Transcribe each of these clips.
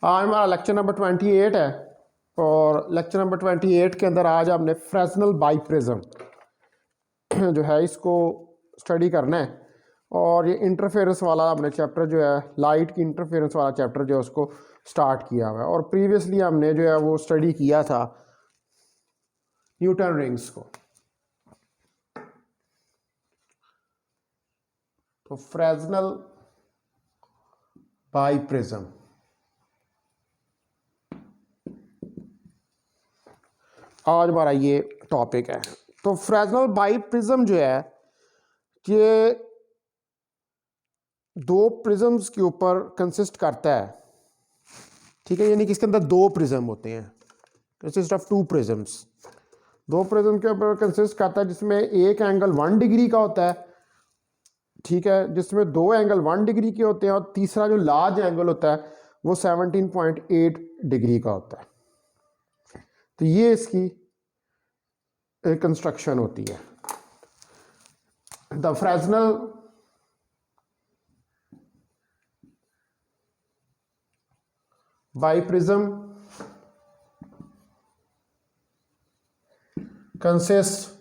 आज हमारा lecture number 28 है और लेक्चर नंबर 28 के अंदर आज हमने फ्रेस्नल बाइप्रिज्म जो है इसको स्टडी करना है। और ये इंटरफेरेंस वाला हमने चैप्टर जो है लाइट की इंटरफेरेंस वाला चैप्टर जो है उसको स्टार्ट किया हुआ है। और प्रीवियसली हमने जो है वो स्टडी किया था न्यूटन रिंग्स को। तो फ्रेस्नल बाइप्रिज्म आज हमारा ये टॉपिक है। तो फ्रेस्नल बाइप्रिज्म जो है ये दो प्रिज्म्स के ऊपर कंसिस्ट करता है, ठीक है। यानी कि इसके अंदर दो प्रिज्म होते हैं, कंसिस्ट ऑफ टू प्रिज्म्स। दो प्रिज्म के ऊपर कंसिस्ट करता है जिसमें एक एंगल 1 डिग्री का होता है, ठीक है, जिसमें दो एंगल 1 डिग्री के होते हैं और तीसरा जो लार्ज एंगल होता है वो 17.8 डिग्री का होता है। तो ये इसकी कंस्ट्रक्शन होती है। The Fresnel biprism consists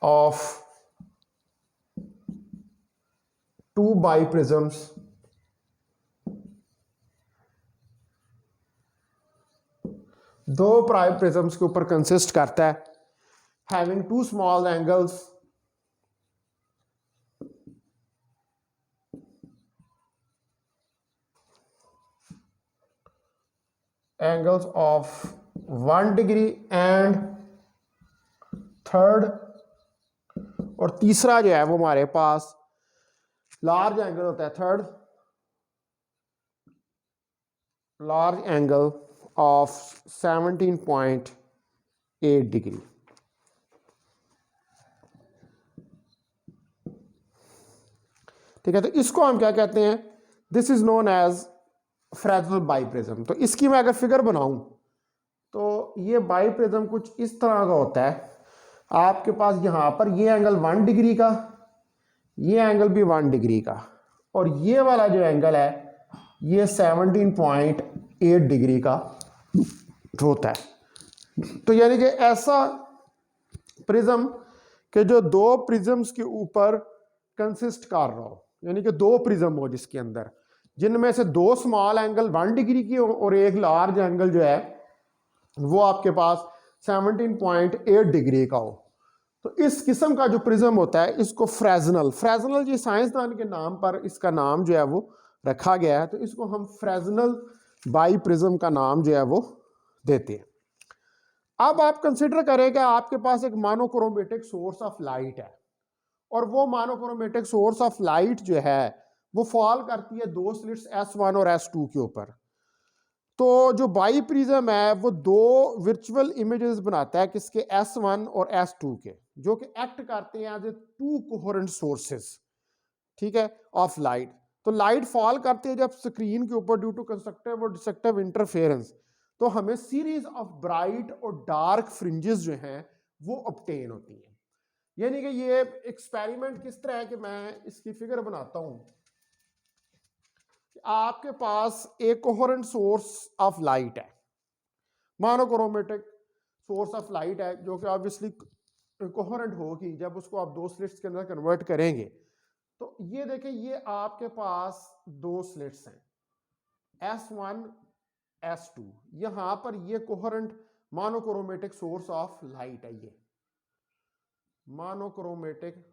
of two biprisms दो बाइप्रिज्म्स के ऊपर कंसिस्ट करता है, having two small angles of 1 degree and third, और तीसरा जो है वो हमारे पास लार्ज एंगल होता है, third large angle of 17.8 degree. ठीक है, तो इसको हम क्या कहते हैं, this is known as Fresnel biprism. तो इसकी मैं अगर फिगर बनाऊं तो ये बाइप्रिज्म कुछ इस तरह का होता है। आपके पास यहां पर ये एंगल 1 डिग्री का, ये एंगल भी 1 डिग्री का, और ये वाला जो एंगल है ये 17.8 डिग्री का होता है। तो यानी कि ऐसा प्रिज्म के जो दो प्रिज्म्स के ऊपर कंसिस्ट कर रहा हो, यानी कि दो प्रिज्म हो जिसके अंदर, जिनमें से दो स्मॉल एंगल 1 डिग्री की हो और एक लार्ज एंगल जो है वो आपके पास 17.8 डिग्री का हो। तो इस किस्म का जो प्रिज्म होता है इसको फ्रेस्नल जी साइंसदान के नाम पर इसका नाम जो है वो रखा गया है। तो इसको हम फ्रेस्नल बाइप्रिज्म का नाम जो है वो देते हैं। अब आप कंसिडर करें कि आपके पास एक मोनोक्रोमेटिक सोर्स ऑफ लाइट है और वो मोनोक्रोमेटिक सोर्स ऑफ लाइट जो है वो फॉल करती है दो स्लिट्स S1 और S2 के ऊपर। तो जो बाइप्रिज्म है वो दो वर्चुअल इमेजेस बनाता है, किसके, S1 और S2 के, जो कि एक्ट करते हैं as a two coherent sources, ठीक है, ऑफ लाइट। तो लाइट फॉल करती है जब स्क्रीन के ऊपर ड्यू टू कंस्ट्रक्टिव और डिस्ट्रक्टिव इंटरफेरेंस, तो हमें सीरीज ऑफ ब्राइट और डार्क फ्रिंजेस जो हैं वो ऑब्टेन होती हैं। यानी कि ये एक्सपेरिमेंट किस तरह है कि मैं इसकी फिगर बनाता हूं। आपके पास एक कोहेरेंट सोर्स ऑफ लाइट है, मोनोक्रोमेटिक सोर्स ऑफ लाइट है, जो कि ऑब्वियसली कोहेरेंट होगी जब उसको आप दो स्लिट्स के अंदर कन्वर्ट करेंगे। तो ये देखें, ये आपके पास दो स्लिट्स हैं S1 S2। यहां पर ये coherent monochromatic source of light है, ये मोनोक्रोमेटिक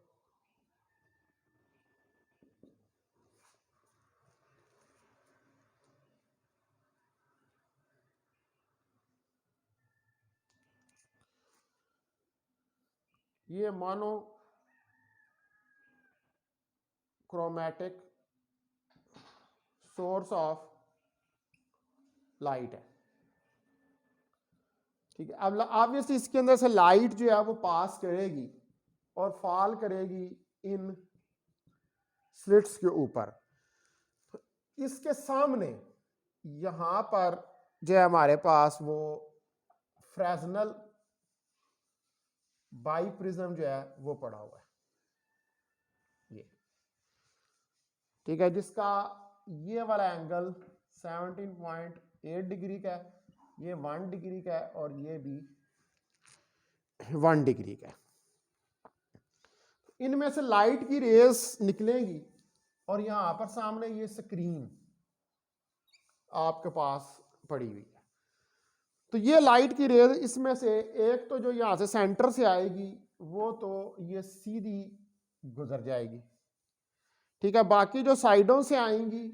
ये मोनोक्रोमेटिक सोर्स ऑफ लाइट है, ठीक है। अब ऑब्वियसली इसके अंदर से लाइट जो है वो पास करेगी और फॉल करेगी इन स्लिट्स के ऊपर। तो इसके सामने यहां पर जो है हमारे पास वो फ्रेस्नल बाइप्रिज्म जो है वो पड़ा हुआ है, ये, ठीक है, जिसका ये वाला एंगल 17.8 डिग्री का है, ये 1 डिग्री का है और ये भी 1 डिग्री का है। इनमें से लाइट की रेस निकलेंगी और यहां पर सामने ये स्क्रीन आपके पास पड़ी हुई है। तो ये लाइट की रेस इसमें से एक तो जो यहां से सेंटर से आएगी वो तो ये सीधी गुजर जाएगी, ठीक है। बाकी जो साइडों से आएंगी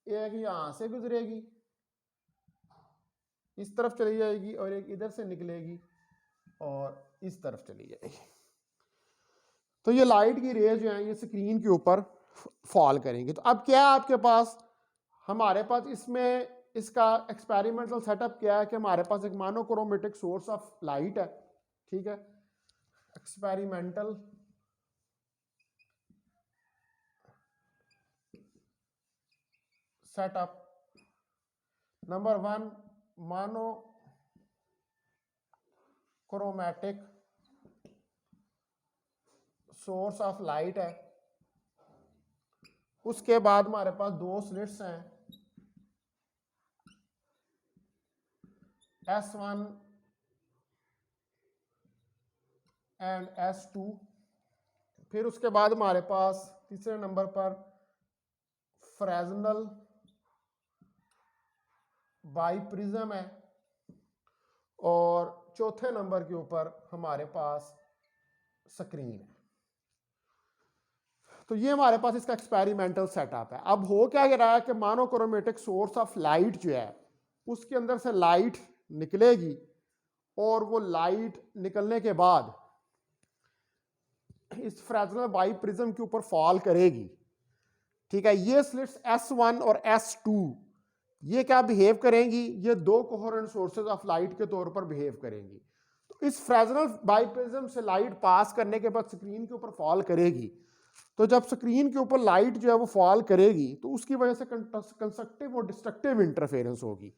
एक यहां से गुजरेगी, इस तरफ चली जाएगी, और एक इधर से निकलेगी और इस तरफ चली जाएगी। तो ये लाइट की रेज जो है ये स्क्रीन के ऊपर फॉल करेंगे। तो अब क्या है आपके पास, हमारे पास इसमें इसका एक्सपेरिमेंटल सेटअप क्या है कि हमारे पास एक मोनोक्रोमेटिक सोर्स ऑफ लाइट है, ठीक है। Experimental setup number 1, monochromatic source of light है। उसके बाद हमारे पास दो स्लिट्स हैं, S1 एंड S2। फिर उसके बाद हमारे पास तीसरे नंबर पर फ्रेजनल बाइप्रिज्म है, और चौथे नंबर के ऊपर हमारे पास स्क्रीन है। तो ये हमारे पास इसका एक्सपेरिमेंटल सेटअप है। अब हो क्या रहा है कि मोनोक्रोमेटिक सोर्स ऑफ लाइट जो है उसके अंदर से लाइट निकलेगी और वो लाइट निकलने के बाद इस फ्रेजनल बाइप्रिज्म के ऊपर फॉल करेगी, ठीक है। ये स्लिट्स S1 और S2 ये क्या बिहेव करेंगी, ये दो कोहेरेंट सोर्सेज ऑफ लाइट के तौर पर बिहेव करेंगी। तो इस फ्रेजनल बाइप्रिज्म से लाइट पास करने के बाद स्क्रीन के ऊपर फॉल करेगी। तो जब स्क्रीन के ऊपर लाइट जो है वो फॉल करेगी तो उसकी वजह से कंस्ट्रक्टिव और डिस्ट्रक्टिव इंटरफेरेंस होगी,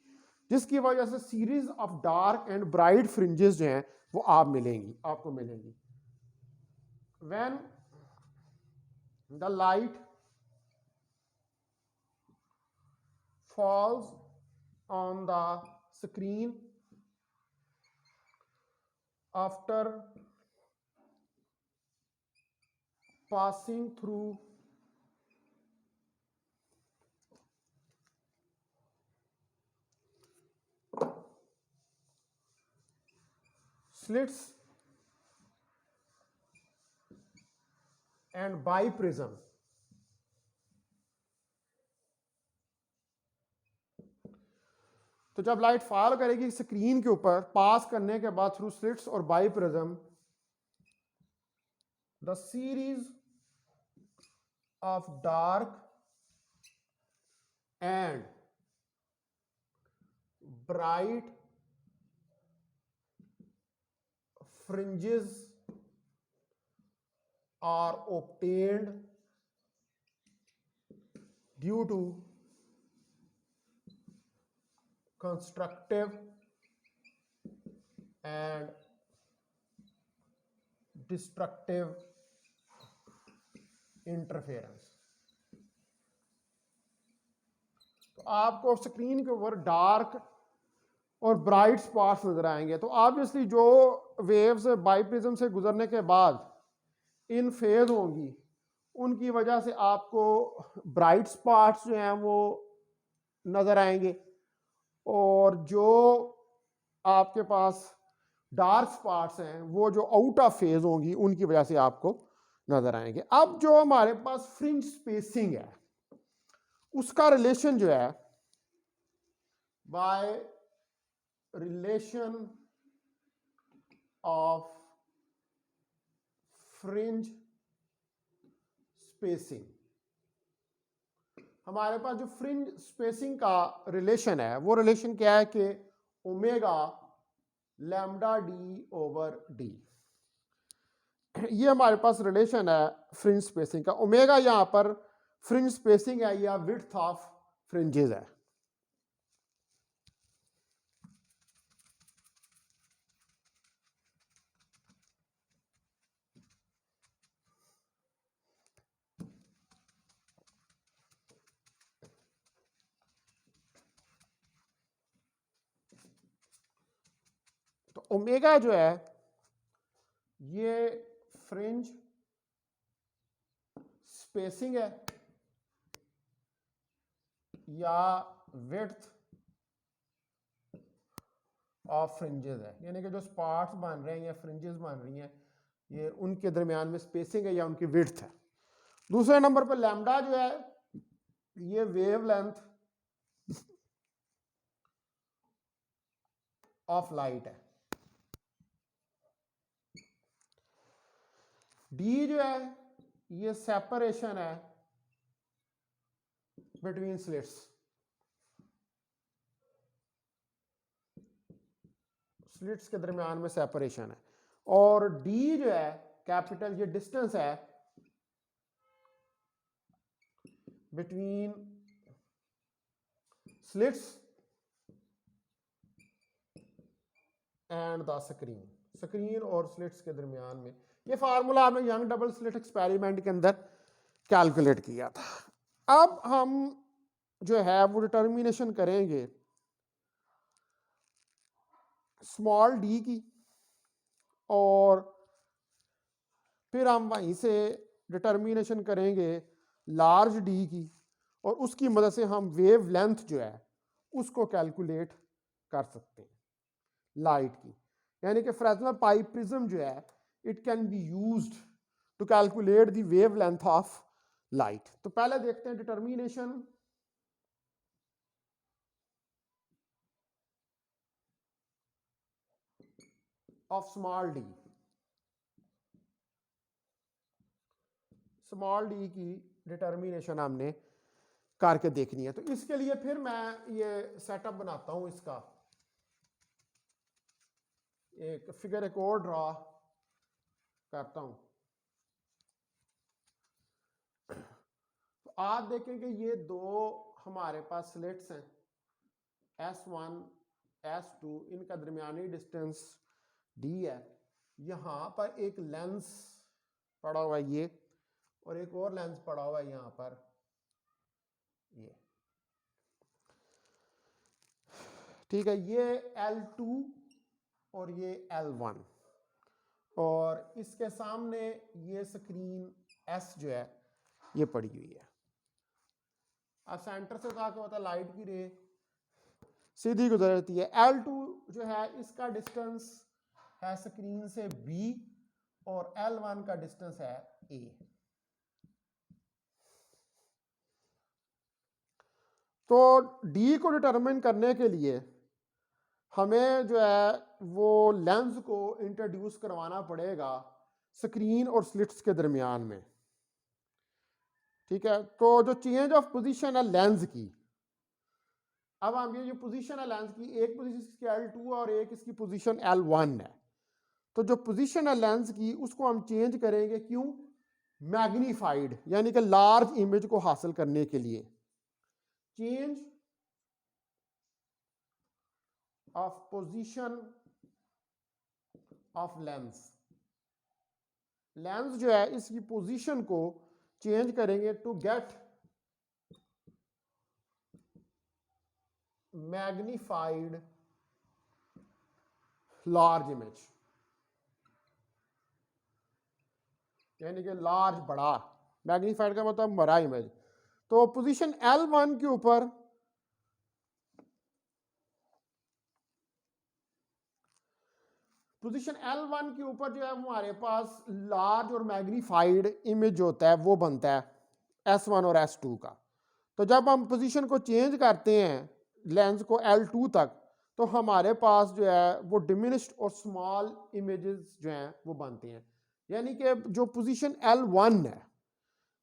जिसकी वजह से series of dark and bright fringes जो हैं वो आपको मिलेंगी। When the light falls on the screen after passing through slits and biprism, तो जब लाइट फॉल करेगी स्क्रीन के ऊपर पास करने के बाद थ्रू स्लिट्स और biprism, the series of dark and bright fringes are obtained due to constructive and destructive interference। तो आपको स्क्रीन के ऊपर डार्क और ब्राइट स्पॉट्स नजर आएंगे। तो ऑब्वियसली जो वेव्स बाइप्रिज्म से गुजरने के बाद इन फेज होंगी उनकी वजह से आपको ब्राइट स्पॉट्स जो हैं वो नजर आएंगे, और जो आपके पास डार्क स्पॉट्स हैं वो जो आउट ऑफ फेज होंगी उनकी वजह से आपको नजर आएंगे। अब जो हमारे पास फ्रिंज स्पेसिंग है उसका रिलेशन जो है by relation of fringe spacing, हमारे पास जो फ्रिंज स्पेसिंग का रिलेशन है वो रिलेशन क्या है कि omega lambda D over D, ये हमारे पास रिलेशन है फ्रिंज स्पेसिंग का। ओमेगा यहां पर फ्रिंज स्पेसिंग है या विड्थ ऑफ फ्रिंजेस है। ओमेगा जो है ये फ्रिंज स्पेसिंग है या विड्थ ऑफ फ्रिंजेस है, यानी कि जो स्पॉट्स बन रहे हैं या फ्रिंजेस बन रही हैं ये उनके दरमियान में स्पेसिंग है या उनकी विड्थ है। दूसरे नंबर पर लैम्डा जो है ये वेवलेंथ ऑफ लाइट है। डी जो है ये सेपरेशन है बिटवीन स्लिट्स, स्लिट्स के दरमियान में सेपरेशन है। और डी जो है कैपिटल ये डिस्टेंस है between slits and the screen, screen और स्लिट्स के दरमियान में। ये फार्मूला आपने यंग डबल स्लिट एक्सपेरिमेंट के अंदर कैलकुलेट किया था। अब हम जो है वो डिटर्मिनेशन करेंगे स्मॉल डी की, और फिर हम वहीं से डिटर्मिनेशन करेंगे लार्ज डी की, और उसकी मदद से हम वेव लेंथ जो है उसको कैलकुलेट कर सकते हैं लाइट की। यानी कि फ्रेस्नेल पाइप प्रिज्म जो है it can be used to calculate the wave length of light. तो पहले देखते हैं determination of small D. Small D की डिटर्मिनेशन हमने करके देखनी है। तो इसके लिए फिर मैं ये सेटअप बनाता हूं, इसका एक फिगर एक और ड्रॉ करता हूं। तो आप देखें कि ये दो हमारे पास स्लिट्स हैं S1 S2, इनका दरमियानी डिस्टेंस D है। यहां पर एक लेंस पड़ा हुआ है ये, और एक और लेंस पड़ा हुआ है यहां पर ये, ठीक है। ये L2 और ये L1, और इसके सामने ये स्क्रीन S जो है ये पड़ी हुई है। अब सेंटर से कहा क्या होता है, लाइट की रे सीधी गुजरती है। L2 जो है इसका डिस्टेंस है स्क्रीन से B, और L1 का डिस्टेंस है A। तो D को डिटरमिन करने के लिए हमें जो है वो लेंस को इंट्रोड्यूस करवाना पड़ेगा स्क्रीन और स्लिट्स के दरमियान में, ठीक है। तो जो चेंज ऑफ पोजीशन है लेंस की, अब हम ये जो पोजीशन है लेंस की, एक पोजीशन इसकी L2 और एक इसकी पोजीशन L1 है। तो जो पोजीशन है लेंस की उसको हम चेंज करेंगे, क्यों? मैग्नीफाइड, यानी कि लार्ज इमेज को हासिल करने के लिए। Change of position of lens, lens जो है इसकी पोजीशन को चेंज करेंगे to get magnified large image, यानी कि लार्ज बड़ा, मैग्नीफाइड का मतलब बड़ा इमेज। तो पोजीशन L1 के ऊपर पोजीशन L1 के ऊपर जो है हमारे पास लार्ज और मैग्नीफाइड इमेज होता है वो बनता है S1 और S2 का। तो जब हम पोजीशन को चेंज करते हैं लेंस को L2 तक, तो हमारे पास जो है वो डिमिनिश्ड और स्मॉल इमेजेस जो हैं वो बनते हैं। यानी कि जो पोजीशन L1 है,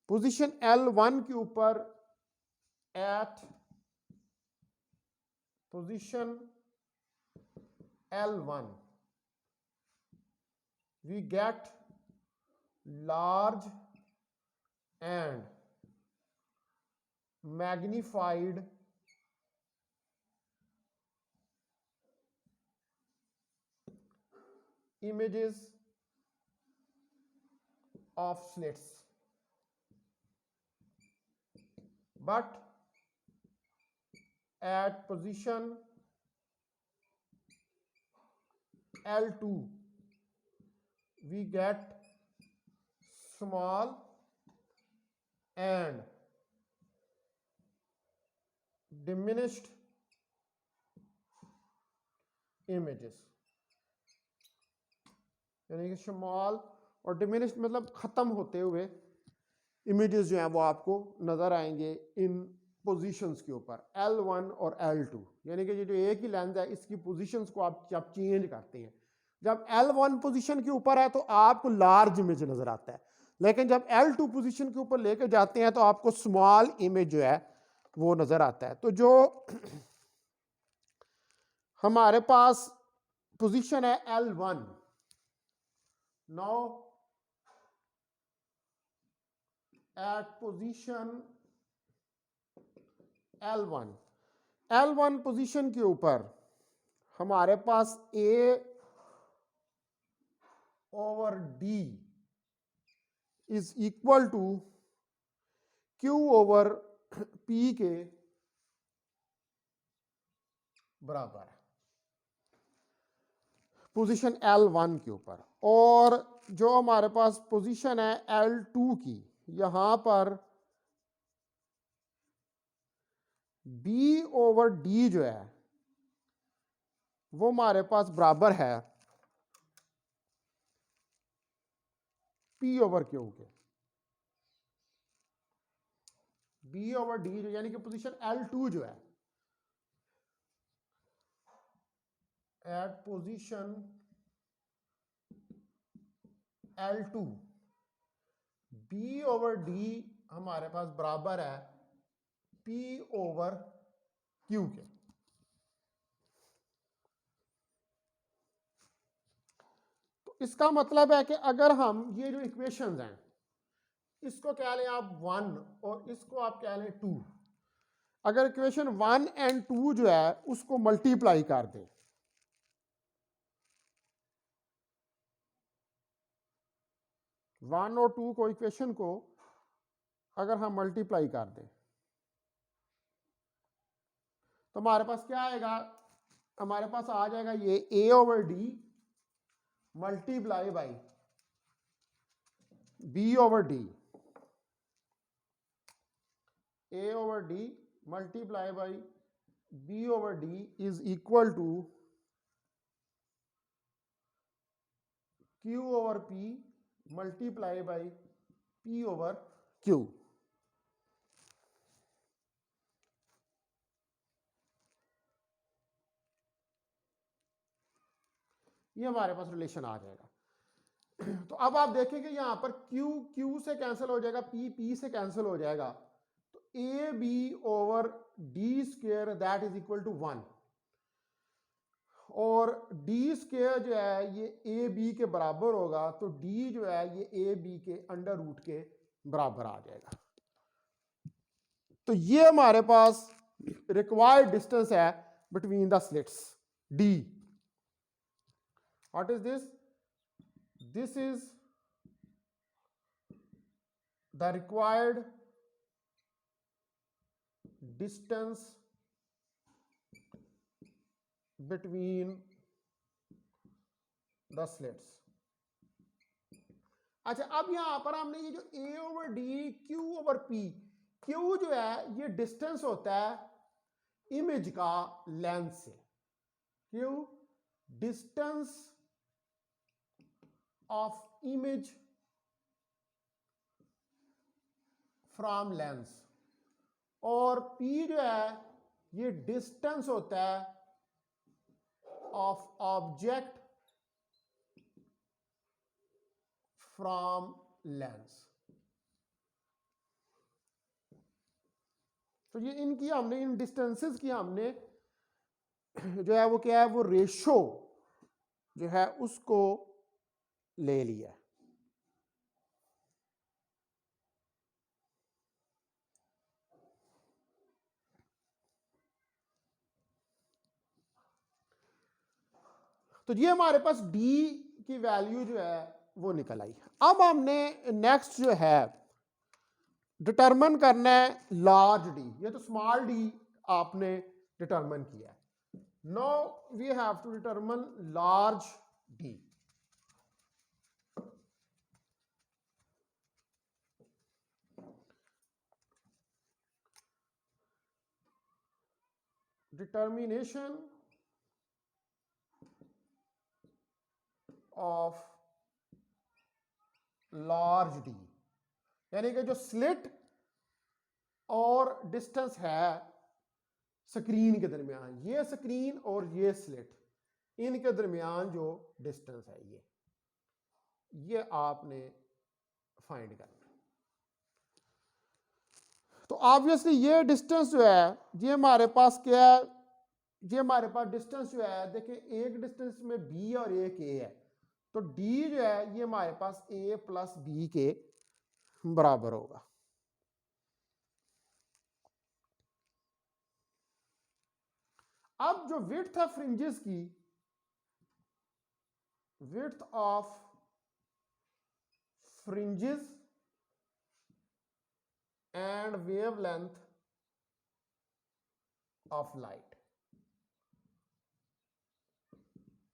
पोजीशन L1 के ऊपर at position L1 we get large and magnified images of slits, but at position L2 we get small and diminished images, यानी कि स्मॉल और डिमिनिश्ड मतलब खत्म होते हुए इमेजेस जो हैं वो आपको नजर आएंगे इन पोजीशंस के ऊपर L1 और L2, यानी कि ये जो एक ही लेंस है इसकी पोजीशंस को आप जब चेंज करते हैं, जब L1 पोजीशन के ऊपर है तो आपको लार्ज इमेज नजर आता है, लेकिन जब L2 पोजीशन के ऊपर लेके जाते हैं तो आपको स्मॉल इमेज जो है वो नजर आता है। तो जो हमारे पास पोजीशन है L1, now at position L1 position के ऊपर हमारे पास A over D is equal to Q over P के बराबर है पोजीशन L1 के ऊपर। और जो हमारे पास पोजीशन है L2 की, यहां पर B ओवर D जो है वो हमारे पास बराबर है P ओवर Q के। B ओवर D जो यानी कि पोजीशन L2 जो है, at position L2 B over D हमारे पास बराबर है P ओवर Q के। तो इसका मतलब है कि अगर हम ये जो इक्वेशंस हैं इसको कह लें आप 1 और इसको आप कह लें 2, अगर इक्वेशन 1 एंड 2 जो है उसको मल्टीप्लाई कर दें, वन और टू को इक्वेशन को अगर हम मल्टीप्लाई कर दें तो हमारे पास क्या आएगा, हमारे पास आ जाएगा ये A over D multiply by B over D, A over D multiply by B over D is equal to Q over P multiply by P over Q। ये हमारे पास रिलेशन आ जाएगा। तो अब आप देखेंगे यहां पर Q Q से कैंसिल हो जाएगा, P P से कैंसिल हो जाएगा, तो A B over D square that is equal to 1, और डी स्क्वेयर जो है ये ए बी के बराबर होगा, तो डी जो है ये ए बी के अंडर रूट के बराबर आ जाएगा। तो ये हमारे पास रिक्वायर्ड डिस्टेंस है between the slits D. What is this? This is the required distance between the slits. अच्छा, अब यहां पर हमने ये जो A over D Q over P, Q जो है ये डिस्टेंस होता है इमेज का लेंथ से, Q distance of image from lens, और P जो है ये डिस्टेंस होता है ऑफ ऑब्जेक्ट फ्रॉम लेंस। तो ये इनकी हमने इन डिस्टेंसेस की हमने जो है वो क्या है, वो रेशो जो है उसको ले लिया। तो ये हमारे पास D की वैल्यू जो है वो निकल आई। अब हमने नेक्स्ट जो है डिटरमिन करना है लार्ज डी। ये तो स्मॉल डी आपने डिटरमिन किया है। Now we have to determine large D. Determination of large D, यानी कि जो स्लिट और डिस्टेंस है स्क्रीन के दरमियान, ये स्क्रीन और ये स्लिट, इनके दरमियान जो डिस्टेंस है ये आपने फाइंड करना। तो ऑब्वियसली ये डिस्टेंस जो है ये हमारे पास क्या है, ये हमारे पास डिस्टेंस जो है देखिए, एक डिस्टेंस में बी और एक ए है, तो डी जो है ये हमारे पास ए प्लस बी के बराबर होगा। अब जो विड्थ है फ्रिंजेस की, width of fringes and wavelength of light,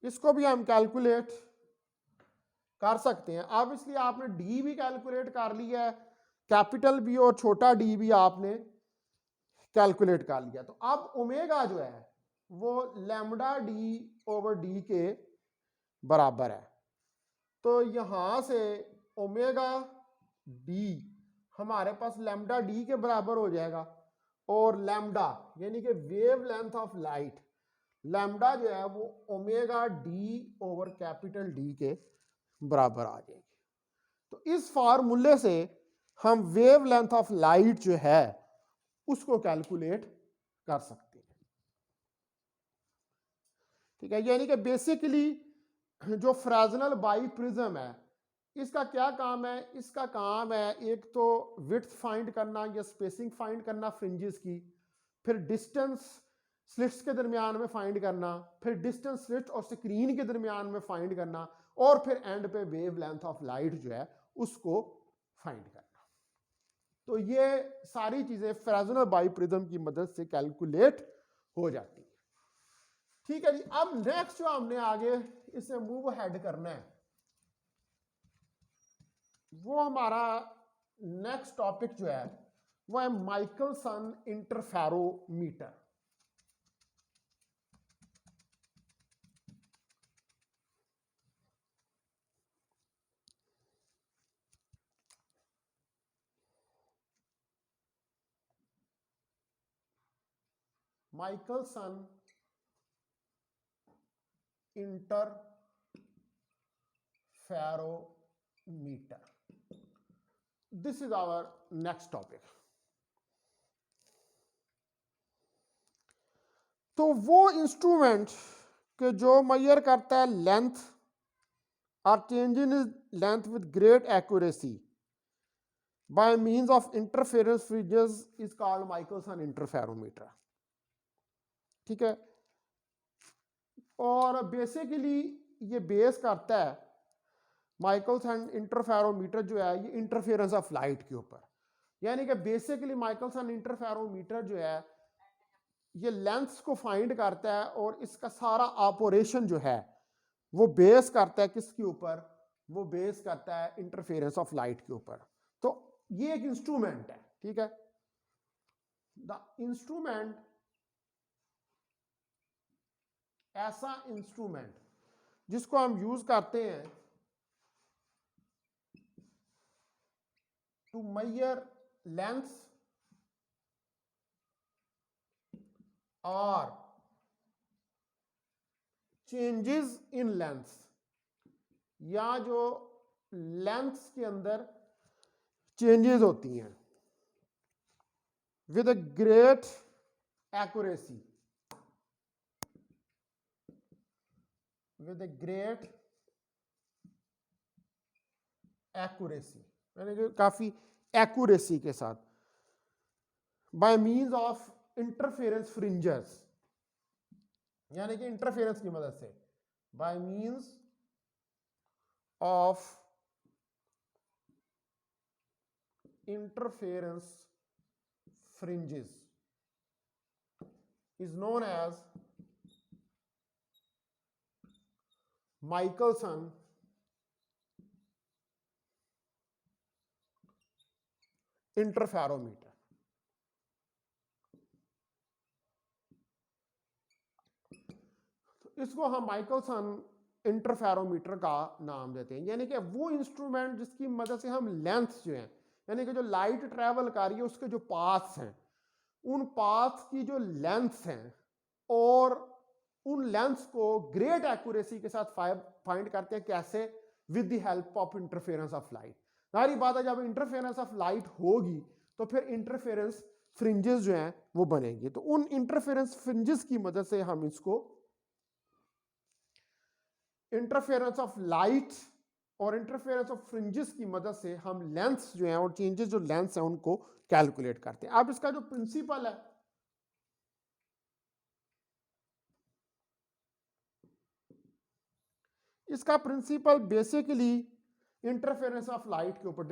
इसको भी हम कैलकुलेट कर सकते हैं। अब इसलिए आपने डी भी कैलकुलेट कर लिया है, कैपिटल बी और छोटा डी भी आपने कैलकुलेट कर लिया। तो अब ओमेगा जो है वो लैम्डा डी ओवर डी के बराबर है। तो यहां से ओमेगा डी हमारे पास लैम्डा डी के बराबर हो जाएगा, और लैम्डा यानी कि wave length of light, lambda जो है वो omega D over capital D के बराबर आ जाएगी। तो इस फार्मूले से हम वेव लेंथ ऑफ लाइट जो है उसको कैलकुलेट कर सकते हैं। ठीक है, यानी कि बेसिकली जो फ्रेजनल बाई प्रिज्म है इसका क्या काम है, इसका काम है एक तो विड्थ फाइंड करना या स्पेसिंग फाइंड करना फ्रिंजेस की, फिर डिस्टेंस स्लिट्स के दरमियान में फाइंड करना, फिर डिस्टेंस स्लिट और स्क्रीन के दरमियान में फाइंड करना, और फिर एंड पे वेव लेंथ ऑफ लाइट जो है उसको फाइंड करना। तो ये सारी चीजें फ्रेजनल बाई प्रिज्म की मदद से कैलकुलेट हो जाती है। ठीक है जी, अब नेक्स्ट जो हमने आगे इसे मूव हेड करना है वो हमारा नेक्स्ट टॉपिक जो है वो है Michelson interferometer. Michelson interferometer, this is our next topic. तो वो इंस्ट्रूमेंट के जो मेजर करता है लेंथ और change in length with great accuracy by means of interference fringes is called Michelson interferometer. ठीक है, और बेसिकली ये बेस करता है माइकलसन इंटरफेरोमीटर जो है ये इंटरफेरेंस ऑफ लाइट के ऊपर, यानी कि बेसिकली माइकलसन इंटरफेरोमीटर जो है ये लेंथ्स को फाइंड करता है, और इसका सारा ऑपरेशन जो है वो बेस करता है किसके ऊपर, वो बेस करता है इंटरफेरेंस ऑफ लाइट के ऊपर। तो ये एक इंस्ट्रूमेंट है। ठीक है, द इंस्ट्रूमेंट, ऐसा इंस्ट्रूमेंट जिसको हम यूज करते हैं टू मेजर लेंथ्स और चेंजेस इन लेंथ्स, या जो लेंथ्स के अंदर चेंजेस होती हैं with a great accuracy, with a great accuracy, यानी कि काफी एक्यूरेसी के साथ, by means of interference fringes, यानी कि इंटरफेरेंस की मदद से, by means of interference fringes is known as Michelson interferometer. तो इसको हम माइकलसन इंटरफेरोमीटर का नाम देते हैं, यानी कि वो इंस्ट्रूमेंट जिसकी मदद से हम लेंथ जो है, यानी कि जो लाइट ट्रेवल कर रही है उसके जो पाथ्स हैं, उन पाथ्स की जो लेंथ्स हैं और उन लेंथ्स को ग्रेट एक्यूरेसी के साथ फाइंड करते हैं। कैसे? With the help of interference of light. सारी बात है, जब इंटरफेरेंस ऑफ लाइट होगी तो फिर इंटरफेरेंस फ्रिंजेस जो हैं वो बनेंगे। तो उन इंटरफेरेंस फ्रिंजेस की मदद से हम इसको इंटरफेरेंस ऑफ लाइट और इंटरफेरेंस ऑफ फ्रिंजेस की मदद से हम लेंथ्स जो हैं और चेंजेस जो लेंथ्स हैं उनको कैलकुलेट करते हैं। अब इसका जो प्रिंसिपल है, इसका principle basically interference of light के ऊपर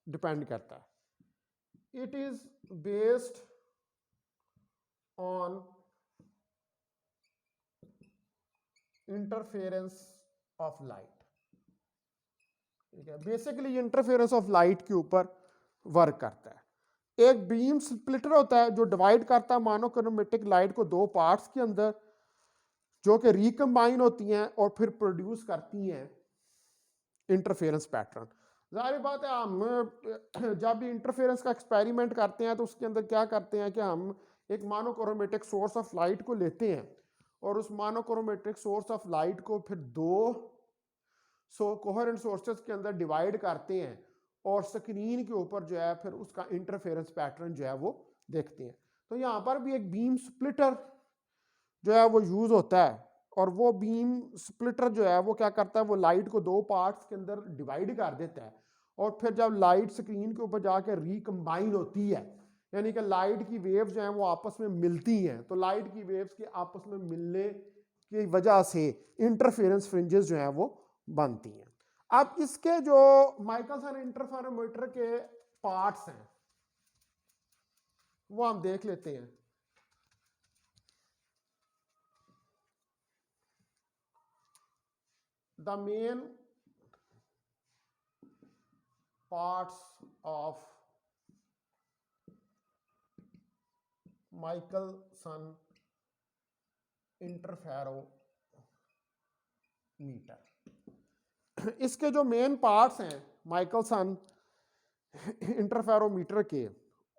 डिपेंड करता है। It is based on interference of light. ठीक है, बेसिकली इंटरफेरेंस ऑफ लाइट के ऊपर वर्क करता है। एक बीम स्प्लिटर होता है जो डिवाइड करता है मोनोक्रोमेटिक लाइट को दो पार्ट्स के अंदर, जो कि रिकम्बाइन होती हैं और फिर प्रोड्यूस करती हैं इंटरफेरेंस पैटर्न। जाहिर बात है, हम जब भी इंटरफेरेंस का एक्सपेरिमेंट करते हैं तो उसके अंदर क्या करते हैं कि हम एक मोनोक्रोमेटिक सोर्स ऑफ लाइट को लेते हैं और उस मोनोक्रोमेटिक सोर्स ऑफ लाइट को फिर दो कोहेरेंट सोर्सेस के अंदर डिवाइड करते हैं और स्क्रीन के ऊपर जो है फिर उसका इंटरफेरेंस पैटर्न जो है वो देखते हैं। तो यहाँ पर भी एक बीम स्प्लिटर जो है वो यूज होता है और वो बीम स्प्लिटर जो है वो क्या करता है, वो लाइट को दो पार्ट्स के अंदर डिवाइड कर देता है और फिर जब लाइट स्क्रीन के ऊपर जाकर रिकम्बाइन होती है, यानी कि लाइट की वेव्स जो हैं वो आपस में मिलती हैं, तो लाइट की वेव्स के आपस में मिलने की वजह से इंटरफेरेंस फ्रिंजेस जो हैं वो बनती हैं। अब इसके जो माइकलसन इंटरफेरोमीटर के पार्ट्स हैं वो हम देख लेते हैं। The main parts of Michelson interferometer, इसके जो मेन पार्ट्स हैं माइकलसन इंटरफेरोमीटर के,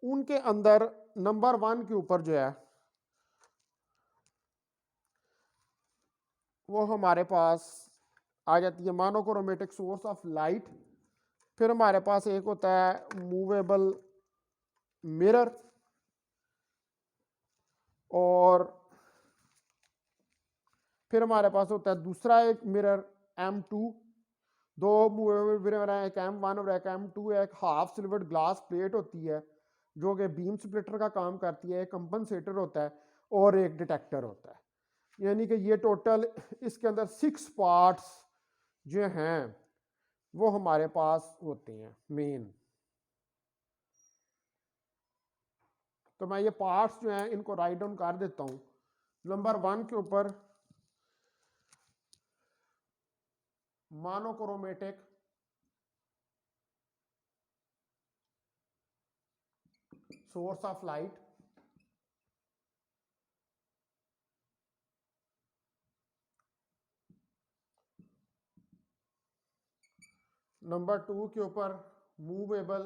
उनके अंदर नंबर 1 के ऊपर जो है वो हमारे पास आ जाती है मोनोक्रोमेटिक सोर्स ऑफ लाइट। फिर हमारे पास एक होता है मूवेबल मिरर और फिर हमारे पास होता है दूसरा एक मिरर M2। दो मिरर है, एक M1 और एक M2 है। एक हाफ सिल्वर्ड ग्लास प्लेट होती है जो कि बीम स्प्लिटर का काम करती है, एक कंपनसेटर होता है और एक डिटेक्टर होता है। यानी कि ये टोटल इसके अंदर 6 पार्ट्स जो हैं वो हमारे पास होते हैं मेन। तो मैं ये पार्ट्स जो हैं इनको राइट डाउन कर देता हूं। नंबर 1 के ऊपर monochromatic source of light, number 2 के ऊपर मूवेबल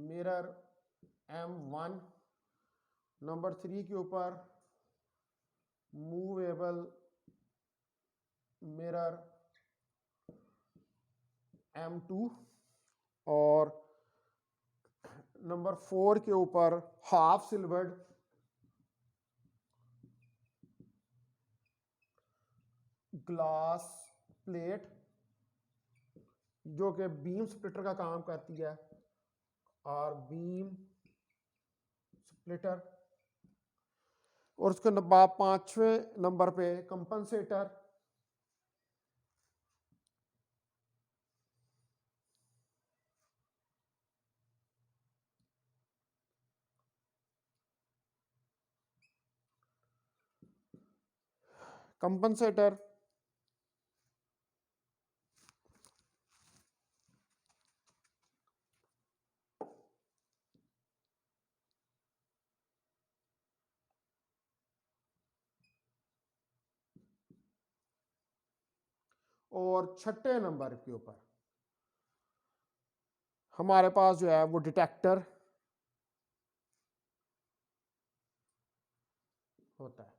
मिरर M1, नंबर 3 के ऊपर मूवेबल मिरर M2 और नंबर 4 के ऊपर हाफ सिल्वर्ड ग्लास प्लेट जो कि बीम स्प्लिटर का काम करती है और बीम स्प्लिटर। और उसके बाद 5वें नंबर पे कंपनसेटर। कंपनसेटर, और छठे नंबर के ऊपर हमारे पास जो है वो डिटेक्टर होता है।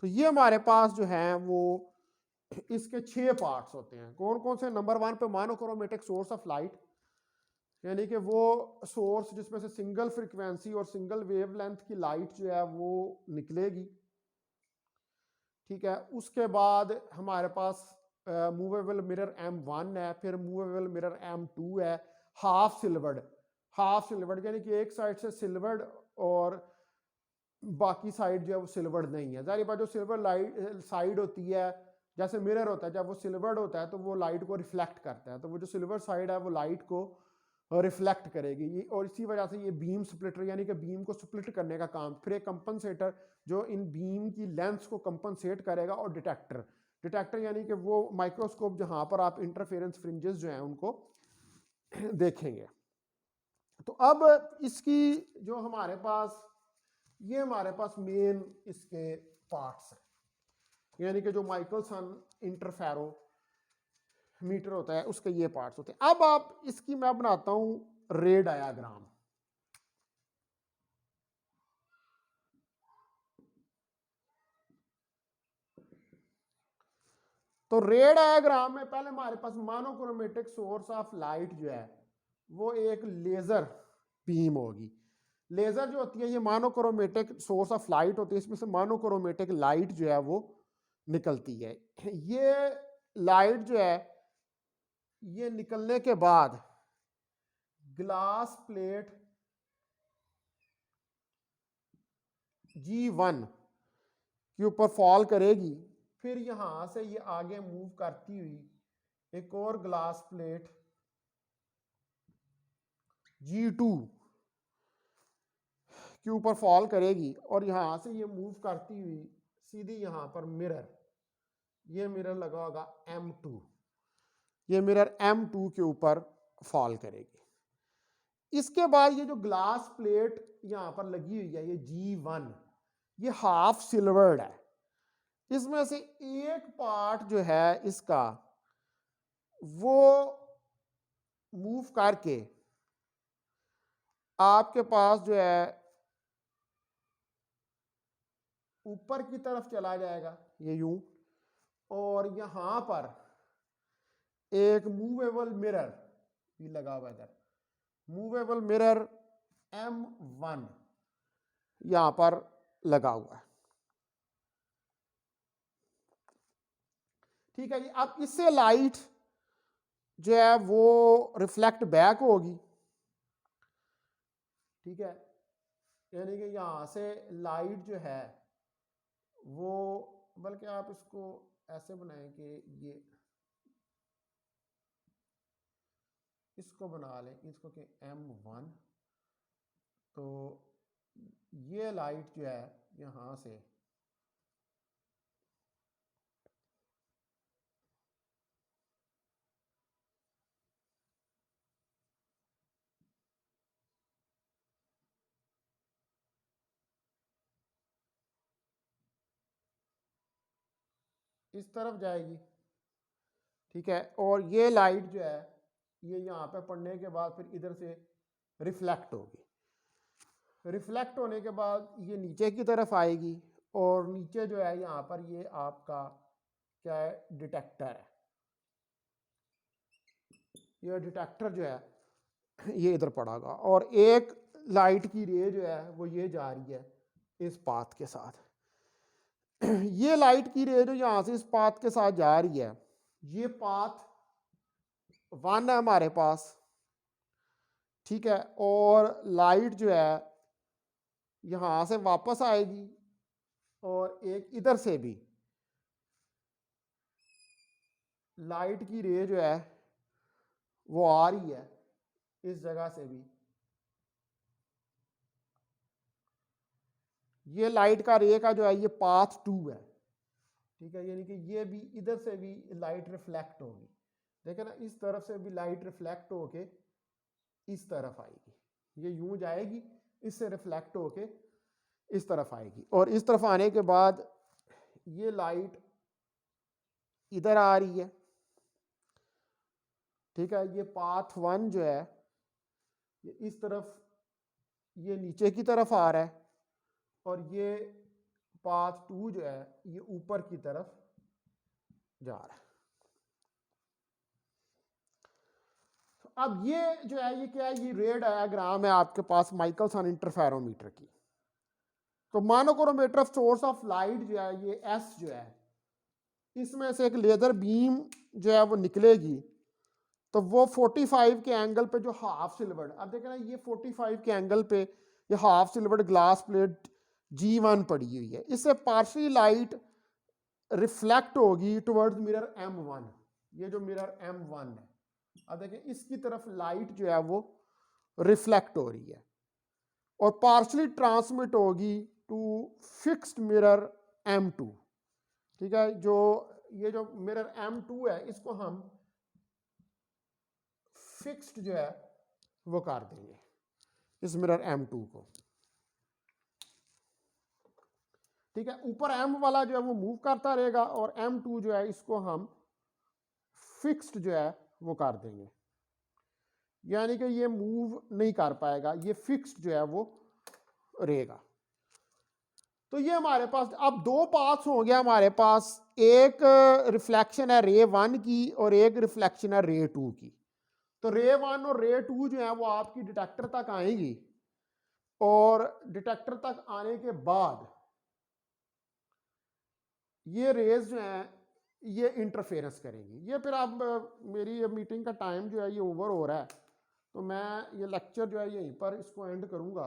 तो ये हमारे पास जो है वो इसके 6 पार्ट्स होते हैं। कौन कौन से? नंबर 1 पे मोनोक्रोमेटिक सोर्स ऑफ लाइट, यानी कि वो सोर्स जिसमें से सिंगल फ्रीक्वेंसी और सिंगल वेवलेंथ की लाइट जो है वो निकलेगी। ठीक है, उसके बाद हमारे पास मूवेबल मिरर M1 है, फिर मूवेबल मिरर M2 है, हाफ सिल्वर्ड यानी कि एक साइड से सिल्वर्ड और बाकी साइड जो है वो सिल्वर्ड नहीं है। जाहिर बात जो सिल्वर लाइट साइड होती है, जैसे मिरर होता है, जब वो सिल्वर्ड होता है तो वो लाइट को रिफ्लेक्ट करता है, तो वो जो सिल्वर साइड है वो लाइट को रिफ्लेक्ट करेगी, और इसी वजह से ये बीम स्प्लिटर यानी कि बीम को स्प्लिट करने का काम। फिर एक कंपनसेटर जो इन बीम की लेंथ्स को कंपनसेट करेगा, और डिटेक्टर यानी कि वो माइक्रोस्कोप जहां पर आप इंटरफेरेंस फ्रिंजेस जो हैं उनको देखेंगे। तो अब इसकी जो हमारे पास ये हमारे पास मेन इसके पार्ट्स हैं, यानी कि जो माइकलसन इंटरफेरो मीटर होता है उसके ये पार्ट्स होते हैं। अब आप इसकी मैं बनाता हूं रे डायाग्राम। तो रे डायाग्राम में पहले हमारे पास मोनोक्रोमेटिक सोर्स ऑफ लाइट जो है वो एक लेजर बीम होगी। लेजर जो होती है ये मोनोक्रोमेटिक सोर्स ऑफ लाइट होती है, इसमें से मोनोक्रोमेटिक लाइट जो है वो निकलती है। ये लाइट जो है ये निकलने के बाद ग्लास प्लेट G1 के ऊपर फॉल करेगी, फिर यहां से ये आगे मूव करती हुई एक और ग्लास प्लेट G2 के ऊपर फॉल करेगी, और यहां से ये मूव करती हुई सीधी यहां पर ये मिरर लगा होगा M2, ये मिरर M2 के ऊपर फॉल करेगी। इसके बाद ये जो ग्लास प्लेट यहां पर लगी हुई है ये G1, ये हाफ सिल्वर्ड है। इसमें से एक पार्ट जो है इसका वो मूव करके आपके पास जो है ऊपर की तरफ चला जाएगा, ये यूं, और यहां पर एक मूवेबल मिरर भी लगा हुआ इधर, मूवेबल मिरर M1 यहां पर लगा हुआ है। ठीक है जी, अब इससे लाइट जो है वो रिफ्लेक्ट बैक होगी। ठीक है, यानी कि यहां से लाइट जो है वो, बल्कि आप इसको ऐसे बनाएं कि ये इसको बना लें, इसको कि M1, तो ये लाइट जो है यहां से इस तरफ जाएगी। ठीक है, और ये लाइट जो है ये यहाँ पे पड़ने के बाद फिर इधर से रिफ्लेक्ट होगी। रिफ्लेक्ट होने के बाद ये नीचे की तरफ आएगी, और नीचे जो है यहाँ पर ये आपका क्या है, डिटेक्टर है। ये डिटेक्टर जो है ये इधर पड़ागा, और एक लाइट की रे जो है वो ये जा रही है इस पाथ के साथ। ये लाइट की रे जो यहां से इस पाथ के साथ जा रही है, ये पाथ 1 है हमारे पास। ठीक है, और लाइट जो है यहां से वापस आएगी और एक इधर से भी लाइट की रे जो है वो आ रही है इस जगह से भी। ये लाइट का रे का जो है ये पाथ 2 है, ठीक है, यानी कि ये भी इधर से भी लाइट रिफ्लेक्ट होगी, देखे ना, इस तरफ से भी लाइट रिफ्लेक्ट होके इस तरफ आएगी, ये यूं जाएगी, इससे रिफ्लेक्ट होके इस तरफ आएगी, और इस तरफ आने के बाद ये लाइट इधर आ रही है, ठीक है, ये पाथ 1 जो है ये इस तरफ, ये नीचे की तरफ आ रहा है, और ये पाथ 2 जो है ये ऊपर की तरफ जा रहा है। अब ये जो है ये क्या है, ये रे डायग्राम है आपके पास माइकलसन इंटरफेरोमीटर की। तो monochromator of source of light जो है ये एस जो है, इसमें से एक लेजर बीम जो है वो निकलेगी, तो वो 45 के एंगल पे जो हाफ सिल्वर्ड, अब देखें ना ये 45 के एंगल पे ये half silvered glass plate G1 पड़ी हुई है, इससे पार्शियली लाइट रिफ्लेक्ट होगी टुवर्ड्स मिरर M1, ये जो मिरर M1 है, अब देखें इसकी तरफ लाइट जो है वो रिफ्लेक्ट हो रही है और पार्शियली ट्रांसमिट होगी टू फिक्स्ड मिरर M2, ठीक है, जो ये जो मिरर M2 है इसको हम फिक्स्ड जो है वो कर देंगे इस मिरर M2 को, ठीक है, ऊपर M वाला जो है वो मूव करता रहेगा और M2 जो है इसको हम फिक्स्ड जो है वो कर देंगे, यानी कि ये मूव नहीं कर पाएगा, ये फिक्स्ड जो है वो रहेगा। तो ये हमारे पास अब दो पाथ्स हो गया हमारे पास, एक रिफ्लेक्शन है रे 1 की और एक रिफ्लेक्शन है रे 2 की। तो रे 1 और रे 2 जो है वो आपकी डिटेक्टर तक आएंगी और डिटेक्टर तक आने के बाद ये रेज जो हैं ये इंटरफेरेंस करेंगी। ये फिर अब मेरी मीटिंग का टाइम जो है ये ओवर हो रहा है, तो मैं ये लेक्चर जो है यहीं पर इसको एंड करूंगा।